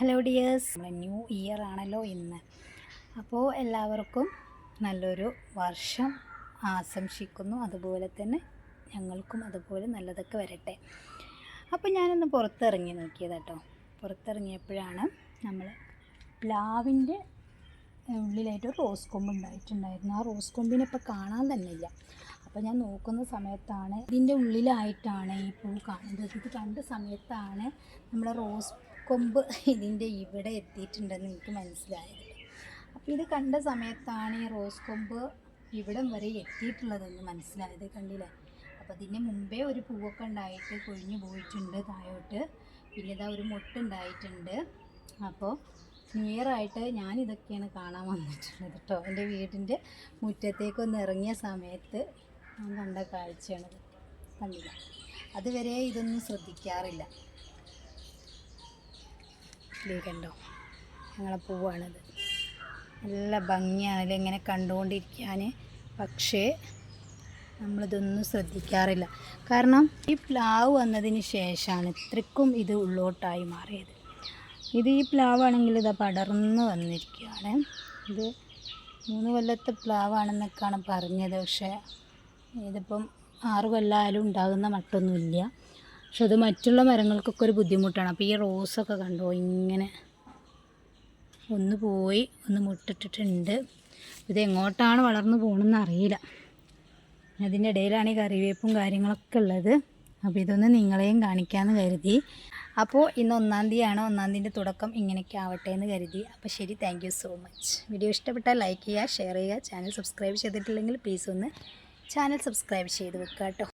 Hello dears, new year ആണല്ലോ ഇന്ന്. അപ്പോൾ എല്ലാവർക്കും നല്ലൊരു വർഷം ആശംസിക്കുന്നു. അതുപോലെ തന്നെ ഞങ്ങൾക്കും അതുപോലെ നല്ലതൊക്കെ വരട്ടെ. അപ്പോൾ ഞാനൊന്ന് പുറത്തിറങ്ങി നോക്കിയത് കേട്ടോ. പുറത്തിറങ്ങിയപ്പോഴാണ് നമ്മൾ പ്ലാവിൻ്റെ ഉള്ളിലായിട്ട് റോസ് കൊമ്പ് ഉണ്ടായിട്ടുണ്ടായിരുന്നു. ആ റോസ് കൊമ്പിനെ ഇപ്പോൾ കാണാൻ തന്നെ ഇല്ല. അപ്പോൾ ഞാൻ നോക്കുന്ന സമയത്താണ് ഇതിൻ്റെ ഉള്ളിലായിട്ടാണ് ഈ പൂ കാണുന്നത്. ഇത് കണ്ട സമയത്താണ് നമ്മുടെ റോസ് കൊമ്പ് ഇതിൻ്റെ ഇവിടെ എത്തിയിട്ടുണ്ടെന്ന് എനിക്ക് മനസ്സിലായത്. അപ്പോൾ ഇത് കണ്ട സമയത്താണ് ഈ റോസ് കൊമ്പ് ഇവിടം വരെ എത്തിയിട്ടുള്ളതെന്ന് മനസ്സിലായത്. കണ്ടില്ലേ? അപ്പോൾ ഇതിന് മുമ്പേ ഒരു പൂവൊക്കെ ഉണ്ടായിട്ട് കൊഴിഞ്ഞു പോയിട്ടുണ്ട് താഴോട്ട്. പിന്നെ ഇതാ ഒരു മൊട്ടുണ്ടായിട്ടുണ്ട്. അപ്പോൾ ന്യൂ ഇയർ ആയിട്ട് ഞാനിതൊക്കെയാണ് കാണാൻ വന്നിട്ടുള്ളത് കേട്ടോ. എൻ്റെ വീടിൻ്റെ മുറ്റത്തേക്കൊന്ന് ഇറങ്ങിയ സമയത്ത് ഞാൻ കണ്ട കാഴ്ചയാണത്. കണ്ടില്ല? അതുവരെ ഇതൊന്നും ശ്രദ്ധിക്കാറില്ല. കണ്ടോ, ഞങ്ങളെ പൂവാണിത്. നല്ല ഭംഗിയാണല്ലോ ഇങ്ങനെ കണ്ടുകൊണ്ടിരിക്കാൻ. പക്ഷേ നമ്മളിതൊന്നും ശ്രദ്ധിക്കാറില്ല. കാരണം ഈ പ്ലാവ് വന്നതിന് ശേഷമാണ് ഇത്രയ്ക്കും ഇത് ഉള്ളോട്ടായി മാറിയത്. ഇത് ഈ പ്ലാവാണെങ്കിൽ ഇതാ പടർന്ന് വന്നിരിക്കുകയാണ്. ഇത് 3 കൊല്ലത്തെ പ്ലാവാണെന്നൊക്കെയാണ് പറഞ്ഞത്. പക്ഷേ ഇതിപ്പം 6 കൊല്ലമായാലും ഉണ്ടാകുന്ന മട്ടൊന്നുമില്ല. പക്ഷെ അത് മറ്റുള്ള മരങ്ങൾക്കൊക്കെ ഒരു ബുദ്ധിമുട്ടാണ്. അപ്പോൾ ഈ റോസൊക്കെ കണ്ടോ, ഇങ്ങനെ ഒന്ന് പോയി ഒന്ന് മുട്ടിട്ടിട്ടുണ്ട്. ഇത് എങ്ങോട്ടാണ് വളർന്നു പോകണമെന്ന് അറിയില്ല. അതിൻ്റെ ഇടയിലാണ് ഈ കറിവേപ്പും കാര്യങ്ങളൊക്കെ ഉള്ളത്. അപ്പോൾ ഇതൊന്ന് നിങ്ങളെയും കാണിക്കാമെന്ന് കരുതി. അപ്പോൾ ഇന്ന് 1-ാം തീയതിയാണ്. 1-ാം തീയതിൻ്റെ തുടക്കം ഇങ്ങനെയൊക്കെ ആവട്ടെ എന്ന് കരുതി. അപ്പോൾ ശരി, thank you so much. Video ഇഷ്ടപ്പെട്ടാൽ ലൈക്ക് ചെയ്യുക, ഷെയർ ചെയ്യുക. ചാനൽ സബ്സ്ക്രൈബ് ചെയ്തിട്ടില്ലെങ്കിൽ പ്ലീസ് ഒന്ന് ചാനൽ സബ്സ്ക്രൈബ് ചെയ്ത് വെക്കുക കേട്ടോ.